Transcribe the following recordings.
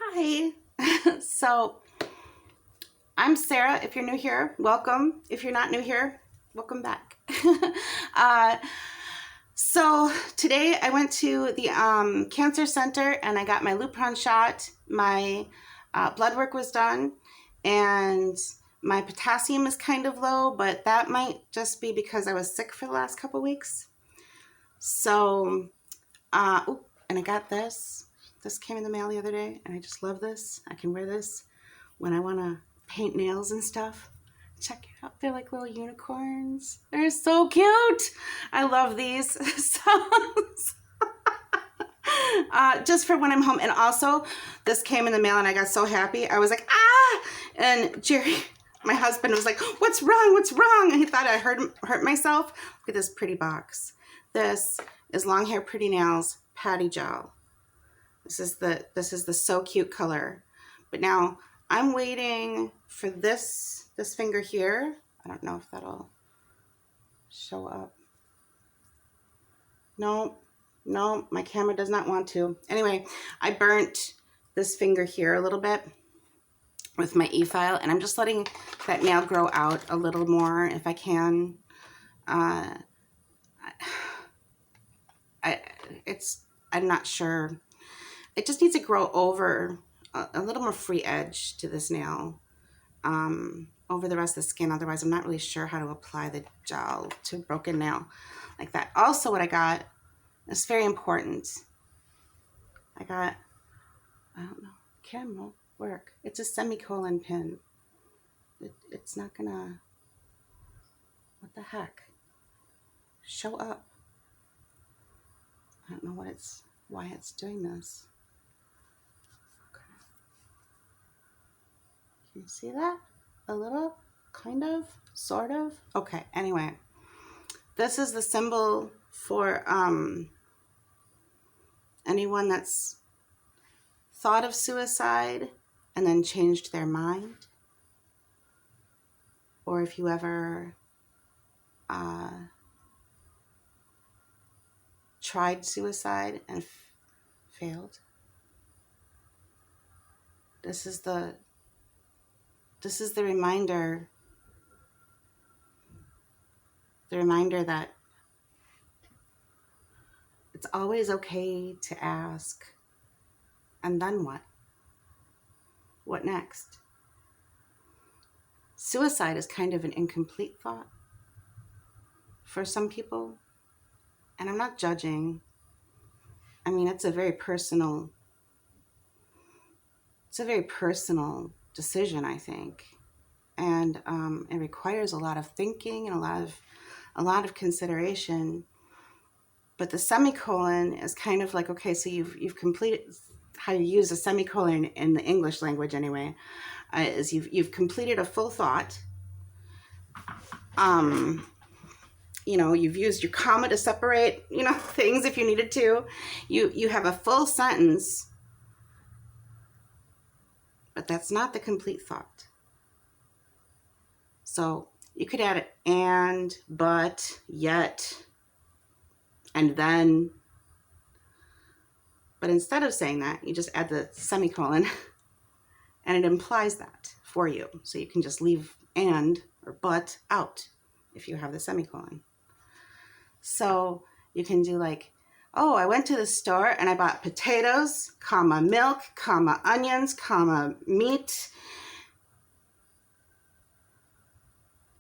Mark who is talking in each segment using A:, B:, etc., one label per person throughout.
A: Hi. So I'm Sarah. If you're new here, welcome. If you're not new here, welcome back. uh, so today I went to the cancer center and I got my Lupron shot. My blood work was done and my potassium is kind of low, but that might just be because I was sick for the last couple weeks. So, and I got this. This came in the mail the other day and I just love this. I can wear this when I want to paint nails and stuff. Check it out. They're like little unicorns. They're so cute. I love these. Just for when I'm home. And also, this came in the mail and I got so happy. I was like, ah! And Jerry, my husband, was like, what's wrong? What's wrong? And he thought I hurt myself. Look at this pretty box. This is Long Hair Pretty Nails Patty Gel. This is the So Cute color. But now I'm waiting for this finger here. I don't know if that'll show up. No, my camera does not want to. Anyway, I burnt this finger here a little bit with my e-file, and I'm just letting that nail grow out a little more if I can. I'm not sure. It just needs to grow over a little more free edge to this nail over the rest of the skin. Otherwise, I'm not really sure how to apply the gel to a broken nail like that. Also, what I got is very important. I don't know, camera work. It's a semicolon pin. It's not gonna, what the heck, show up. I don't know why it's doing this. Okay. Can you see that? A little, kind of, sort of. Okay, anyway, this is the symbol for anyone that's thought of suicide and then changed their mind, or if you ever tried suicide and failed. This is the reminder that it's always okay to ask, and then what? What next? Suicide is kind of an incomplete thought for some people, and I'm not judging. I mean, it's a very personal decision, I think, and it requires a lot of thinking and a lot of consideration. But the semicolon is kind of like, okay, so you've completed, how you use a semicolon in the English language anyway, is you've completed a full thought. You've used your comma to separate, things if you needed to. You have a full sentence, but that's not the complete thought. So you could add it and, but, yet, and then. But instead of saying that, you just add the semicolon and it implies that for you. So you can just leave and or but out if you have the semicolon. So you can do like, oh, I went to the store and I bought potatoes, comma, milk, comma, onions, comma, meat,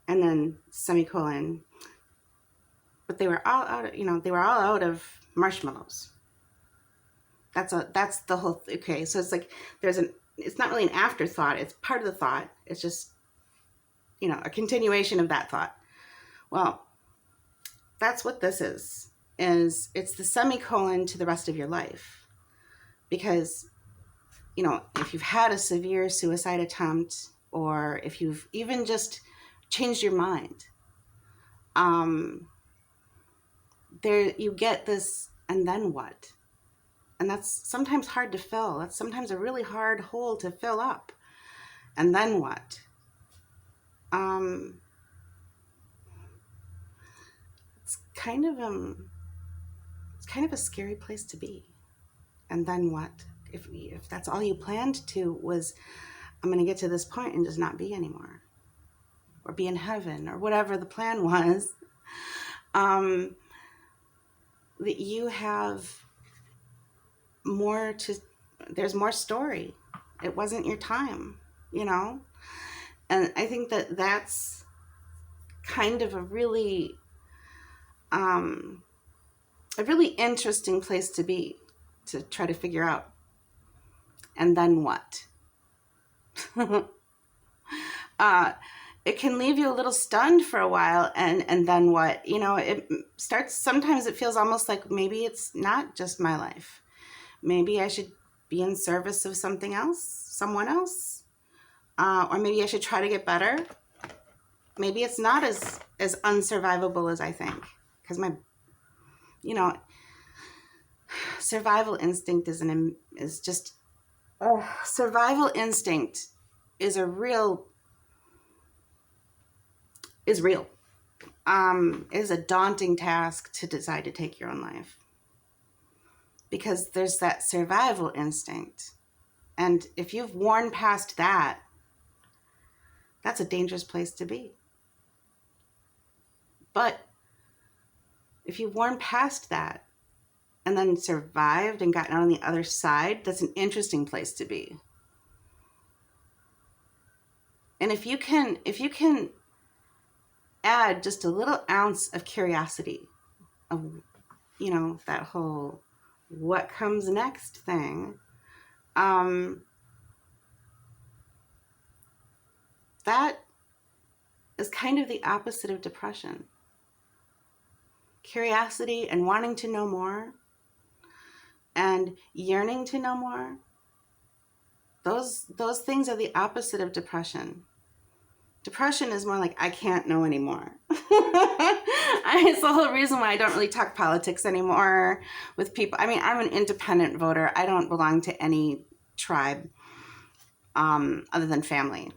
A: and then semicolon. But they were all out of marshmallows. That's the whole, okay. So it's like, it's not really an afterthought. It's part of the thought. It's just, a continuation of that thought. Well, that's what this is it's the semicolon to the rest of your life. Because, if you've had a severe suicide attempt, or if you've even just changed your mind, there you get this, and then what? And that's sometimes hard to fill. That's sometimes a really hard hole to fill up. And then what? It's kind of a scary place to be. And then what? if that's all you planned to was, I'm going to get to this point and just not be anymore, or be in heaven, or whatever the plan was, that you have more to, there's more story. It wasn't your time, you know? And I think that that's kind of a really interesting place to be, to try to figure out, and then what? It can leave you a little stunned for a while, and then what? You know, it starts, sometimes it feels almost like maybe it's not just my life. Maybe I should be in service of something else, someone else. Or maybe I should try to get better. Maybe it's not as unsurvivable as I think. Because my, you know, survival instinct survival instinct is real. It is a daunting task to decide to take your own life. Because there's that survival instinct. And if you've worn past that, that's a dangerous place to be. But if you've worn past that and then survived and gotten out on the other side, that's an interesting place to be. And if you can add just a little ounce of curiosity, of, you know, that whole what comes next thing, that is kind of the opposite of depression. Curiosity and wanting to know more and yearning to know more, those things are the opposite of depression. Depression is more like, I can't know anymore. It's the whole reason why I don't really talk politics anymore with people. I mean, I'm an independent voter. I don't belong to any tribe other than family,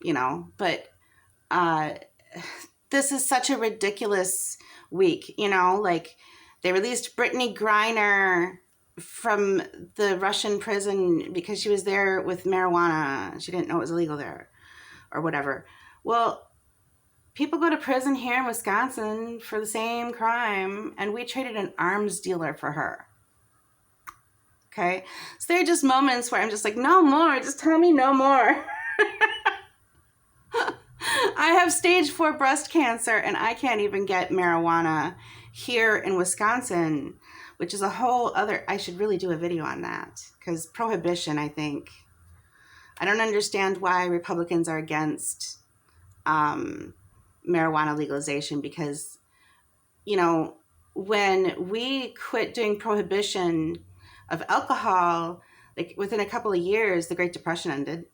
A: you know. But this is such a ridiculous week, you know. Like, they released Brittney Griner from the Russian prison because she was there with marijuana. She didn't know it was illegal there or whatever. Well, people go to prison here in Wisconsin for the same crime, and we traded an arms dealer for her. Okay? So there are just moments where I'm just like, no more. Just tell me no more. I have stage 4 breast cancer, and I can't even get marijuana here in Wisconsin, which is a whole other, I should really do a video on that, because Prohibition, I don't understand why Republicans are against marijuana legalization, because, you know, when we quit doing prohibition of alcohol, like within a couple of years, the Great Depression ended.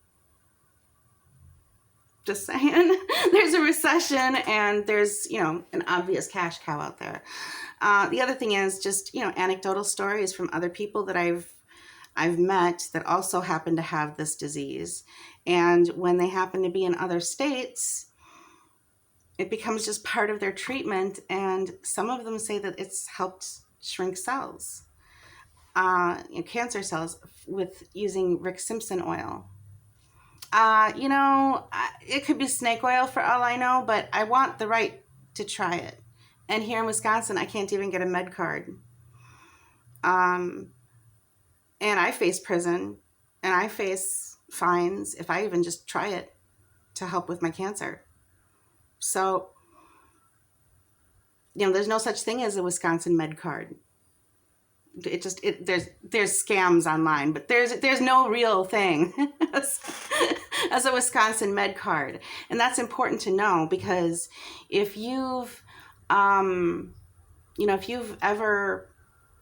A: Just saying. There's a recession, and there's, you know, an obvious cash cow out there. The other thing is just, you know, anecdotal stories from other people that I've met that also happen to have this disease. And when they happen to be in other states, it becomes just part of their treatment. And some of them say that it's helped shrink cells, cancer cells, with using Rick Simpson oil. You know, it could be snake oil for all I know, but I want the right to try it. And here in Wisconsin, I can't even get a med card. And I face prison, and I face fines if I even just try it to help with my cancer. So, you know, there's no such thing as a Wisconsin med card. There's scams online, but there's no real thing as a Wisconsin med card. And that's important to know, because if you've, if you've ever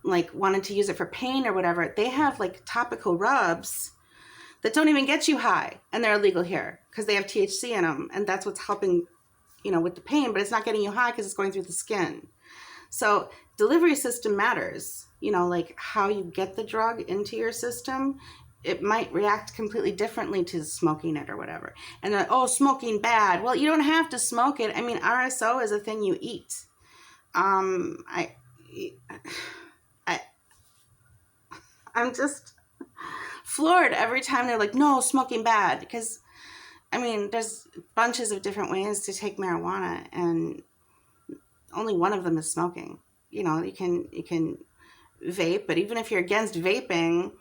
A: like wanted to use it for pain or whatever, they have like topical rubs that don't even get you high, and they're illegal here because they have THC in them, and that's what's helping, you know, with the pain, but it's not getting you high because it's going through the skin. So delivery system matters, you know, like how you get the drug into your system. It might react completely differently to smoking it or whatever. And they're like, oh, smoking bad. Well, you don't have to smoke it. I mean, RSO is a thing you eat. I'm just, floored every time they're like, no, smoking bad. Because, I mean, there's bunches of different ways to take marijuana, and only one of them is smoking. You know, you can vape, but even if you're against vaping,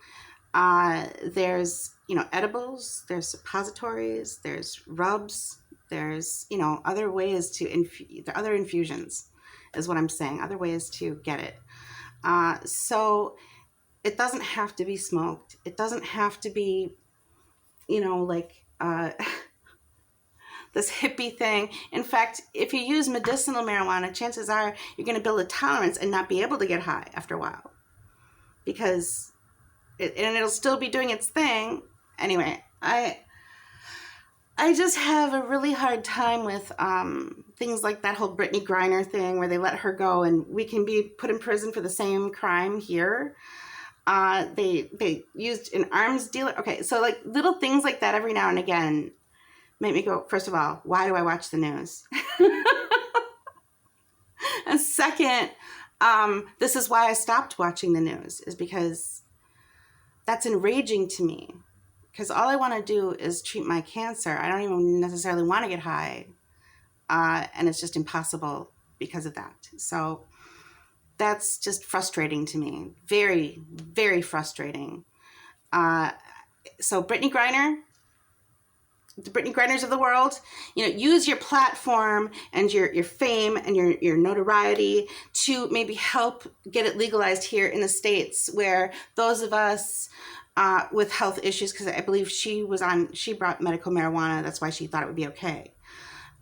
A: there's, you know, edibles, there's suppositories, there's rubs, there's, you know, other ways to other infusions is what I'm saying, other ways to get it. So it doesn't have to be smoked. It doesn't have to be, you know, like this hippie thing. In fact, if you use medicinal marijuana, chances are you're going to build a tolerance and not be able to get high after a while, because it'll still be doing its thing. Anyway, I just have a really hard time with things like that whole Brittney Griner thing where they let her go and we can be put in prison for the same crime here. They used an arms dealer. Okay, so like little things like that every now and again make me go, first of all, why do I watch the news? And second, this is why I stopped watching the news, is because that's enraging to me. Because all I want to do is treat my cancer. I don't even necessarily want to get high. And it's just impossible because of that. So that's just frustrating to me. Very, very frustrating. So Brittney Griner, the Brittney Griners of the world, you know, use your platform and your fame and your notoriety to maybe help get it legalized here in the States, where those of us with health issues, because I believe she brought medical marijuana. That's why she thought it would be okay.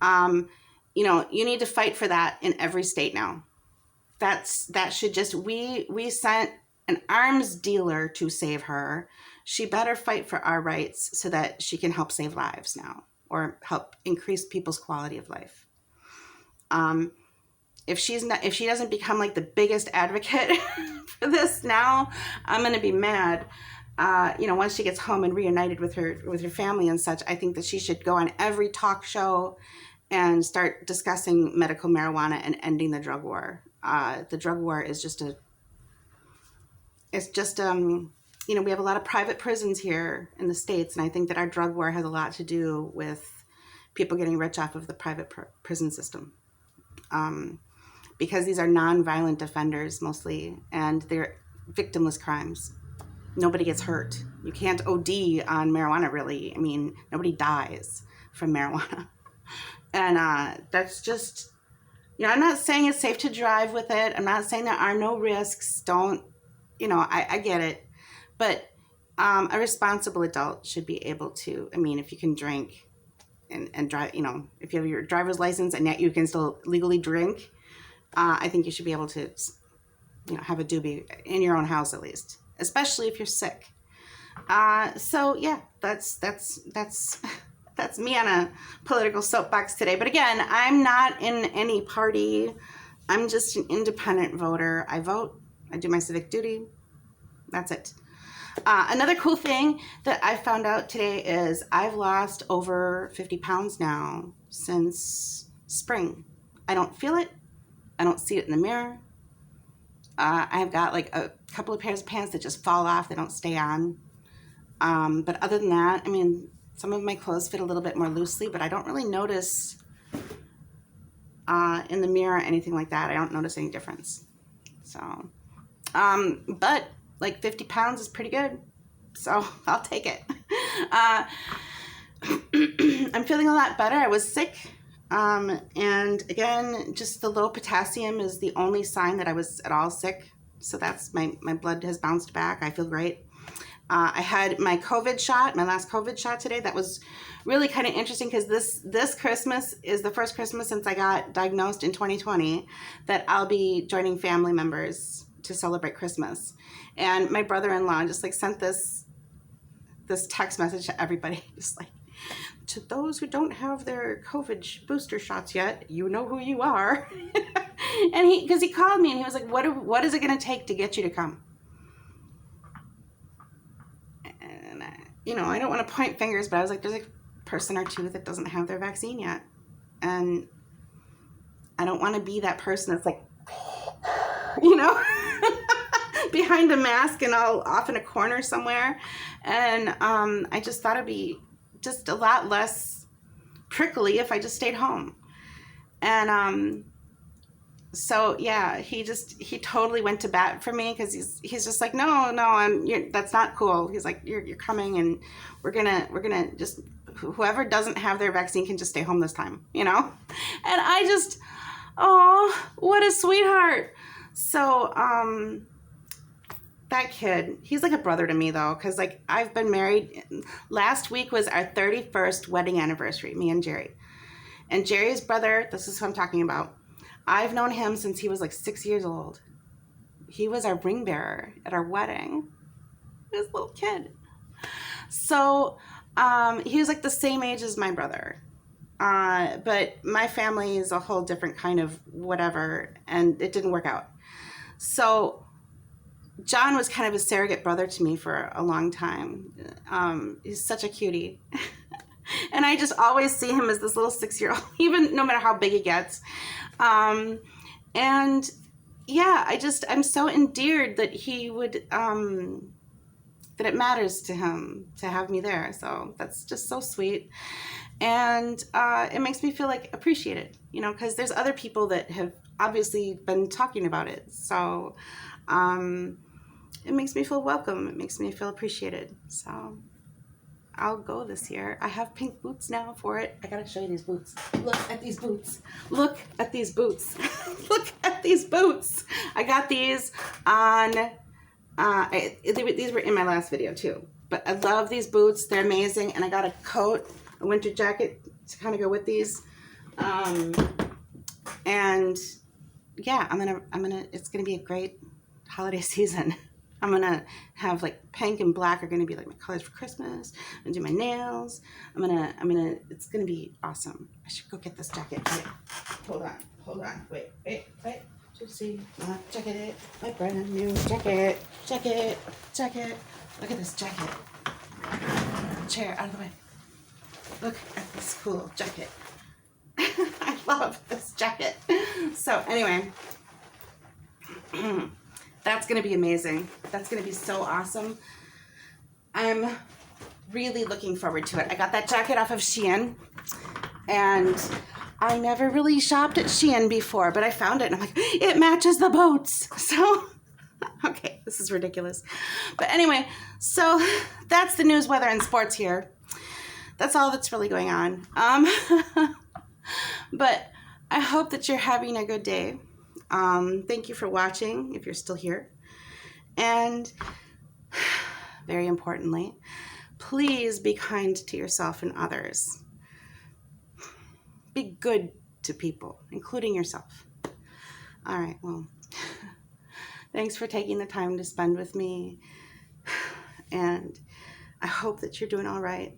A: You know, you need to fight for that in every state now. That should just, we sent an arms dealer to save her. She better fight for our rights so that she can help save lives now, or help increase people's quality of life. If she doesn't become like the biggest advocate for this now, I'm going to be mad. You know, once she gets home and reunited with her family and such, I think that she should go on every talk show and start discussing medical marijuana and ending the drug war. The drug war is just you know, we have a lot of private prisons here in the States, and I think that our drug war has a lot to do with people getting rich off of the private prison system. Because these are non-violent offenders mostly, and they're victimless crimes. Nobody gets hurt. You can't OD on marijuana, really. I mean, nobody dies from marijuana. And that's just, you know, I'm not saying it's safe to drive with it. I'm not saying there are no risks. Don't, you know, I get it. But a responsible adult should be able to, I mean, if you can drink and drive, you know, if you have your driver's license and yet you can still legally drink, I think you should be able to, you know, have a doobie in your own house at least, especially if you're sick. So yeah, that's me on a political soapbox today. But again, I'm not in any party. I'm just an independent voter. I vote. I do my civic duty. That's it. Another cool thing that I found out today is I've lost over 50 pounds now since spring. I don't feel it. I don't see it in the mirror. I've got like a couple of pairs of pants that just fall off. They don't stay on. But other than that, I mean, some of my clothes fit a little bit more loosely, but I don't really notice in the mirror anything like that. I don't notice any difference. So, but like 50 pounds is pretty good. So I'll take it. I'm feeling a lot better. I was sick. And again, just the low potassium is the only sign that I was at all sick. So that's my blood has bounced back. I feel great. I had my COVID shot, my last COVID shot today. That was really kind of interesting because this Christmas is the first Christmas since I got diagnosed in 2020 that I'll be joining family members to celebrate Christmas. And my brother-in-law just like sent this text message to everybody, just like, to those who don't have their COVID booster shots yet, you know who you are. And because he called me and he was like, what is it going to take to get you to come? And you know, I don't want to point fingers, but I was like, there's a person or two that doesn't have their vaccine yet. And I don't want to be that person that's like, you know, behind a mask and all off in a corner somewhere. And I just thought it'd be just a lot less prickly if I just stayed home. And so yeah, he totally went to bat for me, because he's just like, no, that's not cool. He's like, you're coming, and we're gonna just, whoever doesn't have their vaccine can just stay home this time, you know? And I just, oh, what a sweetheart. So that kid, he's like a brother to me though, because like I've been married. Last week was our 31st wedding anniversary, me and Jerry. And Jerry's brother, this is who I'm talking about. I've known him since he was like 6 years old. He was our ring bearer at our wedding. This little kid. So he was like the same age as my brother. But my family is a whole different kind of whatever, and it didn't work out. So John was kind of a surrogate brother to me for a long time. He's such a cutie. And I just always see him as this little 6-year-old, even no matter how big he gets. And yeah, I'm so endeared that he would, that it matters to him to have me there. So that's just so sweet. And it makes me feel like appreciated, you know, because there's other people that have obviously been talking about it. So it makes me feel welcome. It makes me feel appreciated. So I'll go this year. I have pink boots now for it. I gotta show you these boots. Look at these boots. Look at these boots. Look at these boots. I got these on, these were in my last video too. But I love these boots. They're amazing. And I got a coat, a winter jacket to kind of go with these. And yeah, it's gonna be a great holiday season. I'm gonna have like pink and black are gonna be like my colors for Christmas. I'm gonna do my nails. It's gonna be awesome. I should go get this jacket. Wait, hold on. Wait. Just see, jacket, my brand new jacket. Look at this jacket. Chair, out of the way. Look at this cool jacket. I love this jacket. So anyway, that's going to be amazing. That's going to be so awesome. I'm really looking forward to it. I got that jacket off of Shein, and I never really shopped at Shein before, but I found it and I'm like, it matches the boots. So, okay, this is ridiculous. But anyway, so that's the news, weather, and sports here. That's all that's really going on. But I hope that you're having a good day. Thank you for watching, if you're still here. And very importantly, please be kind to yourself and others. Be good to people, including yourself. All right, well, thanks for taking the time to spend with me. And I hope that you're doing all right.